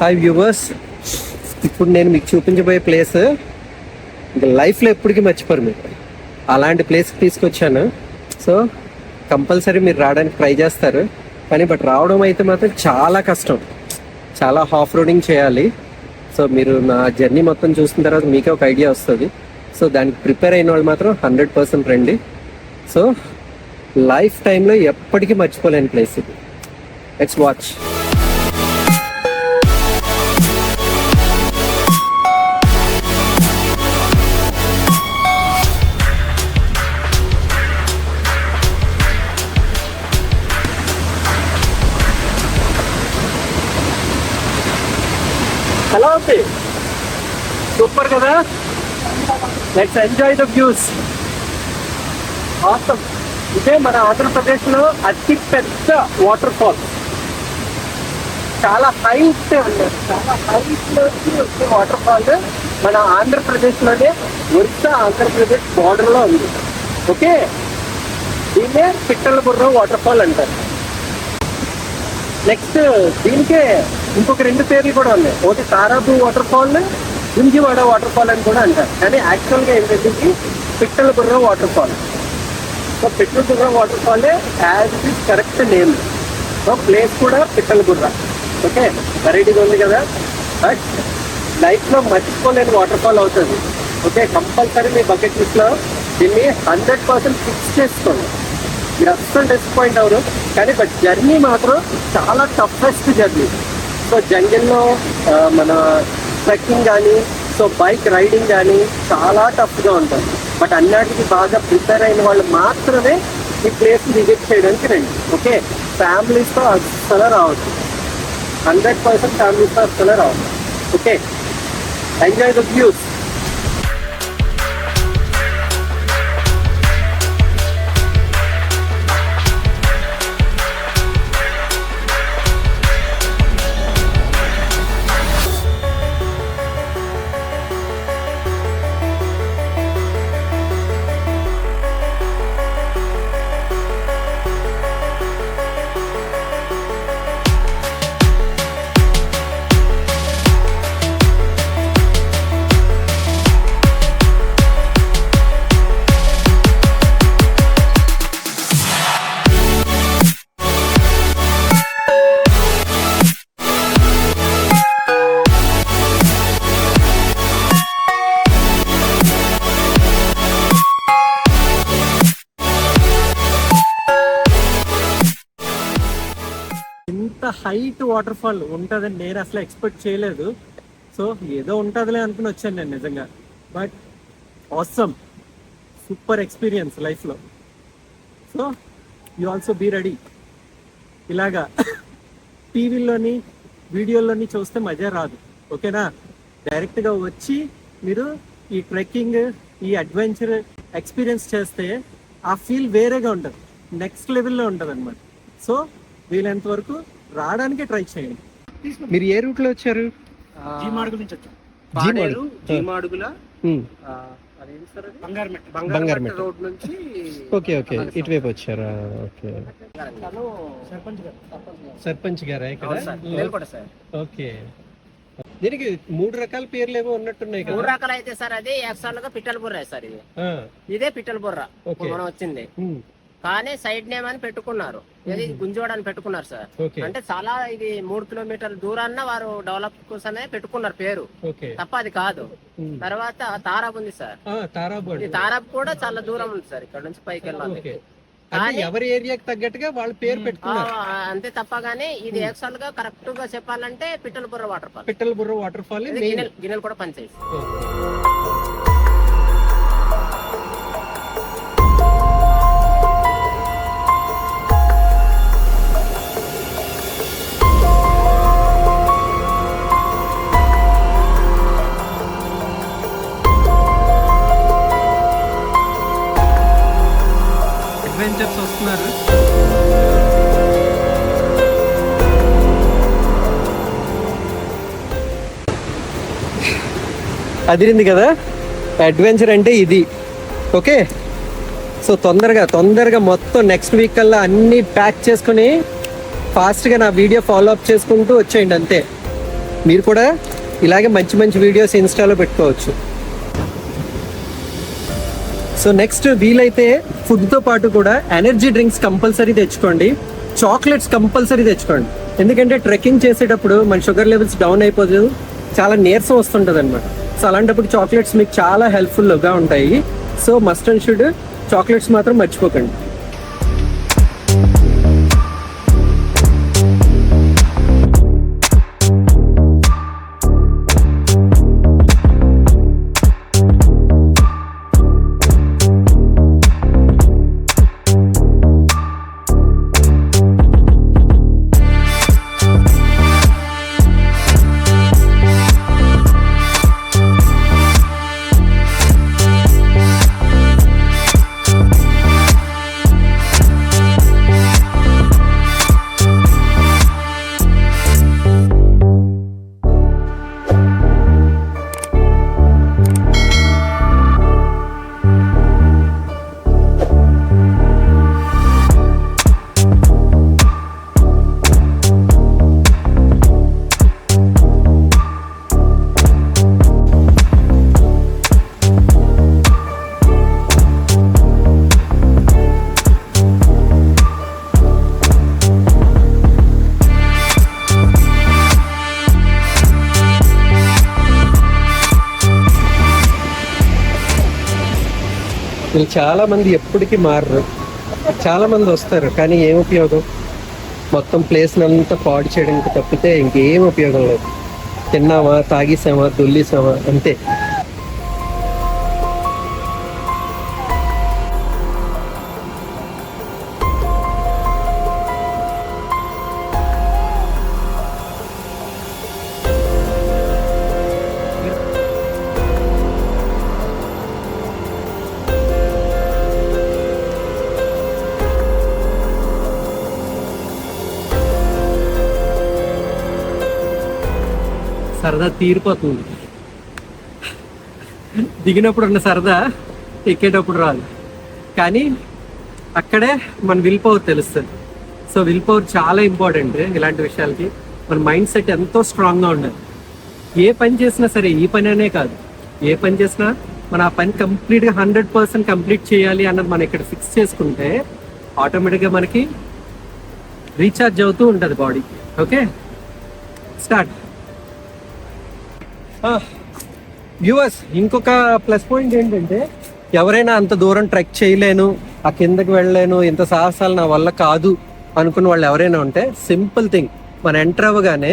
Hi viewers, ఇప్పుడు నేను మీకు చూపించబోయే ప్లేస్ ఇంకా లైఫ్లో ఎప్పటికీ మర్చిపోరు మీరు. అలాంటి ప్లేస్కి తీసుకొచ్చాను. సో కంపల్సరీ మీరు రావడానికి ట్రై చేస్తారు, కానీ బట్ రావడం అయితే మాత్రం చాలా కష్టం, చాలా హాఫ్ రోడింగ్ చేయాలి. సో మీరు నా జర్నీ మొత్తం చూసిన తర్వాత మీకే ఒక ఐడియా వస్తుంది. సో దానికి ప్రిపేర్ అయిన వాళ్ళు మాత్రం 100% రండి. సో లైఫ్ టైంలో ఎప్పటికీ మర్చిపోలేని ప్లేస్ ఇది. Let's watch. ఎలా ఉంది? సూపర్ కదా? Let's enjoy the views. Awesome. ఇదే మన ఆంధ్రప్రదేశ్లో అతి పెద్ద వాటర్ ఫాల్. చాలా హైట్ అన్నారు, చాలా హైట్లోకి వచ్చే వాటర్ ఫాల్ మన ఆంధ్రప్రదేశ్లోనే, ఒరిస్సా ఆంధ్రప్రదేశ్ బార్డర్లో ఉంది. ఓకే, దీన్నే పిట్టలబుర్ర వాటర్ ఫాల్ అంటారు. నెక్స్ట్ దీనికే ఇంకొక 2 పేర్లు కూడా ఉన్నాయి. ఒకటి Tarabu waterfall, Gunjivada waterfall అని కూడా అంటారు. కానీ యాక్చువల్గా ఏంటంటే Pittalaburra waterfall. So Pittalaburra waterfall as it is correct name. So place కూడా పిట్టలబుర్ర. ఓకే, వెరైటీగా ఉంది కదా. బట్ లైఫ్లో మర్చిపోలేని వాటర్ ఫాల్ అవుతుంది. ఓకే, కంపల్సరీ మీ బకెట్ లిస్ట్లో దీన్ని 100% ఫిక్స్ చేసుకోండి. మీరు అస్సలు డిసప్పాయింట్ అవ్వరు. కానీ బట్ జర్నీ మాత్రం చాలా టఫెస్ట్ జర్నీ. సో జంగిల్లో మన ట్రెక్కింగ్ కానీ, సో బైక్ రైడింగ్ కానీ చాలా టఫ్గా ఉంటుంది. బట్ అన్నిటికీ బాగా ప్రిపేర్ అయిన వాళ్ళు మాత్రమే ఈ ప్లేస్ విజిట్ చేయడానికి రండి. ఓకే, ఫ్యామిలీస్తో అస్సలు రావచ్చు, 100% ఫ్యామిలీస్తో అస్సలు రావచ్చు. Okay, enjoy the views. ఇంత హైట్ వాటర్ ఫాల్ ఉంటుందని నేను అసలు ఎక్స్పెక్ట్ చేయలేదు. సో ఏదో ఉంటుందిలే అనుకుని వచ్చాను నేను నిజంగా. బట్ ఆసమ్, సూపర్ ఎక్స్పీరియన్స్ లైఫ్లో. So you also be ready. ఇలాగా టీవీలోని వీడియోలోని చూస్తే మజా రాదు. ఓకేనా, డైరెక్ట్గా వచ్చి మీరు ఈ ట్రెక్కింగ్, ఈ అడ్వెంచర్ ఎక్స్పీరియన్స్ చేస్తే ఆ ఫీల్ వేరేగా ఉంటుంది, నెక్స్ట్ లెవెల్లో ఉంటుంది అనమాట. సో వీలైనంత వరకు రావడానికే ట్రై చేయండి. మీరు ఏ రూట్ లో వచ్చారు? జీమాడుగుల నుంచి వచ్చాం. జీమాడుగుల బంగారమెట్ట రోడ్ నుంచి. ఓకే ఓకే, ఇటువైపు వచ్చారా? ఓకే, సర్పంచ్ గారా ఇక్కడ? ఓకే, దీనికి 3 రకాల పేర్లు ఏమో ఉన్నట్టున్నాయి కదా. 3 రకాలు అయితే సార్, అది యాక్చువల్ గా పిట్టలబుర్ర సార్. ఇదే పిట్టలబుర్ర మనం వచ్చింది. కానీ సైడ్ నేమ్ అని పెట్టుకున్నారు, ఇది గుంజవాడ అని పెట్టుకున్నారు సార్. అంటే చాలా ఇది 3 కిలోమీటర్ల దూరాన్న వారు డెవలప్ కోసమే పెట్టుకున్నారు పేరు, తప్ప అది కాదు. తర్వాత తారాబ్ ఉంది సార్. తారాబ్ కూడా చాలా దూరం ఉంది సార్, ఇక్కడ నుంచి పైకి వెళ్ళాలి. ఎవరి ఏరియాకి తగ్గట్టుగా వాళ్ళ పేరు పెట్టుకున్నారు అంతే తప్ప. గానీ ఇది యాక్చువల్ గా కరెక్ట్ గా చెప్పాలంటే పిట్టలబుర్ర వాటర్ ఫాల్. పిట్టలబుర్ర వాటర్ ఫాల్ గిన్నెలు కూడా పనిచేసి. అడ్వెంచర్స్ వస్తున్నారు. అదిరింది కదా అడ్వెంచర్ అంటే ఇది. ఓకే, సో తొందరగా మొత్తం నెక్స్ట్ వీక్ కల్లా అన్నీ ప్యాక్ చేసుకుని ఫాస్ట్గా నా వీడియో ఫాలో అప్ చేసుకుంటూ వచ్చేయండి అంతే. మీరు కూడా ఇలాగే మంచి మంచి వీడియోస్ ఇన్స్టాలో పెట్టుకోవచ్చు. సో నెక్స్ట్ వీలైతే ఫుడ్తో పాటు కూడా ఎనర్జీ డ్రింక్స్ కంపల్సరీ తెచ్చుకోండి, చాక్లెట్స్ కంపల్సరీ తెచ్చుకోండి. ఎందుకంటే ట్రెక్కింగ్ చేసేటప్పుడు మన షుగర్ లెవెల్స్ డౌన్ అయిపోతుంది, చాలా నీరసం వస్తుంటుంది అనమాట. సో అలాంటప్పుడు చాక్లెట్స్ మీకు చాలా హెల్ప్ఫుల్గా ఉంటాయి. So must and should chocolates మాత్రం మర్చిపోకండి. వీళ్ళు చాలా మంది ఎప్పటికీ మారరు, చాలా మంది వస్తారు కానీ ఏం ఉపయోగం, మొత్తం ప్లేస్ అంతా పాడు చేయడానికి తప్పితే ఇంకేం ఉపయోగం లేదు. తిన్నామా, తాగేసామా, దొల్లేసామా అంతే. సరదా తీరిపోతుంది. దిగినప్పుడు ఉన్న సరదా ఎక్కేటప్పుడు రాదు, కానీ అక్కడే మన విల్ పవర్ తెలుస్తుంది. సో విల్ పవర్ చాలా ఇంపార్టెంట్ ఇలాంటి విషయాలకి. మన మైండ్ సెట్ ఎంతో స్ట్రాంగ్గా ఉండాలి. ఏ పని చేసినా సరే, ఈ పని అనే కాదు, ఏ పని చేసినా మన ఆ పని కంప్లీట్గా 100% కంప్లీట్ చేయాలి అన్నది మనం ఇక్కడ ఫిక్స్ చేసుకుంటే ఆటోమేటిక్గా మనకి రీఛార్జ్ అవుతూ ఉంటుంది బాడీ. Okay, start. వ్యూవర్స్, ఇంకొక ప్లస్ పాయింట్ ఏంటంటే, ఎవరైనా అంత దూరం ట్రెక్ చేయలేను, ఆ కిందకి వెళ్ళలేను, ఇంత సాహసాలు నా వల్ల కాదు అనుకున్న వాళ్ళు ఎవరైనా ఉంటే సింపుల్ థింగ్, మన ఎంటర్ అవ్వగానే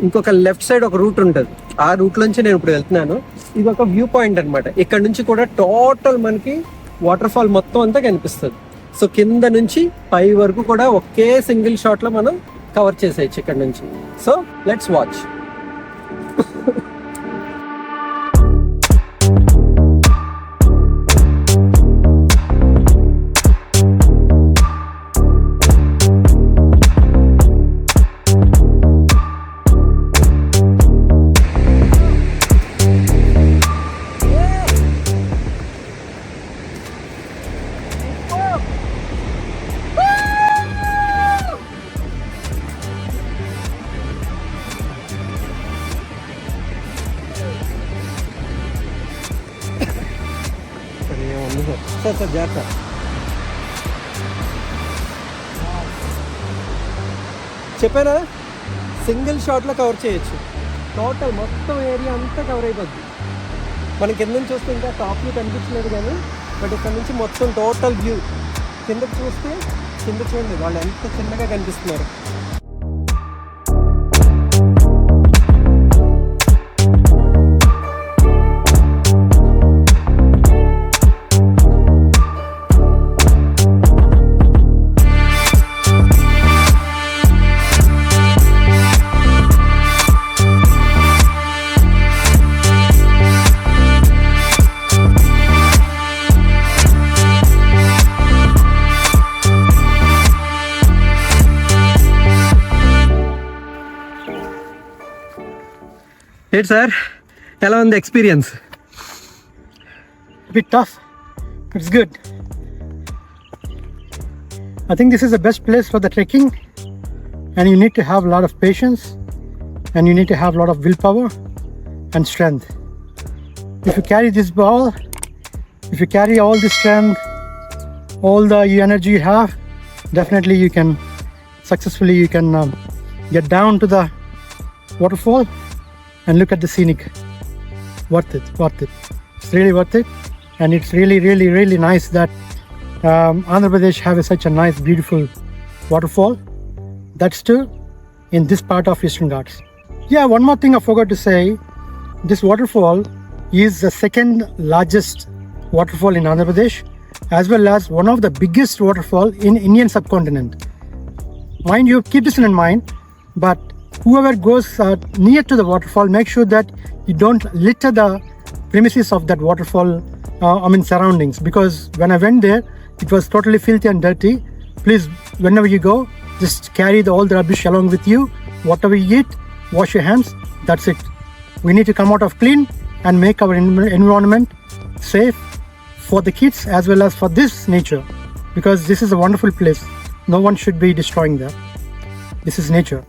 ఇంకొక లెఫ్ట్ సైడ్ ఒక రూట్ ఉంటుంది. ఆ రూట్ నుంచి నేను ఇప్పుడు వెళ్తున్నాను. ఇది ఒక వ్యూ పాయింట్ అనమాట. ఇక్కడ నుంచి కూడా టోటల్ మనకి వాటర్ ఫాల్ మొత్తం అంతా కనిపిస్తుంది. సో కింద నుంచి పై వరకు కూడా ఒకే సింగిల్ షాట్ లో మనం కవర్ చేసేయచ్చు ఇక్కడ నుంచి. So let's watch. సార్ జాగ్రత్త. చెప్పానా, సింగిల్ షాట్లో కవర్ చేయొచ్చు. టోటల్ మొత్తం ఏరియా అంతా కవర్ అయిపోద్ది. మన కింద నుంచి చూస్తే ఇంకా టాప్ వ్యూ కనిపించలేదు కానీ, బట్ ఇక్కడ నుంచి మొత్తం టోటల్ వ్యూ. కిందకి చూస్తే కింద చూడండి వాళ్ళు ఎంత చిన్నగా కనిపిస్తున్నారు. ఏంటి సార్, ఎలా ఉంది experience? Bit tough, but it's good. I think this is the best place for the trekking, and you need to have a lot of patience and you need to have a lot of willpower and strength. If you carry this ball, if you carry all the strength, all the energy you have, definitely you can successfully get down to the waterfall and look at the scenic. Worth it. It's really worth it, and it's really nice that Andhra Pradesh have such a nice, beautiful waterfall. That's too in this part of Eastern Ghats. Yeah, one more thing I forgot to say. This waterfall is the second largest waterfall in Andhra Pradesh, as well as one of the biggest waterfall in Indian subcontinent. Mind you, keep this in mind, but whoever goes near to the waterfall, make sure that you don't litter the premises of that waterfall, surroundings, because when I went there, it was totally filthy and dirty. Please, whenever you go, just carry all the rubbish along with you. Whatever you eat, wash your hands. That's it. We need to come out of clean and make our environment safe for the kids as well as for this nature, because this is a wonderful place. No one should be destroying that. This is nature.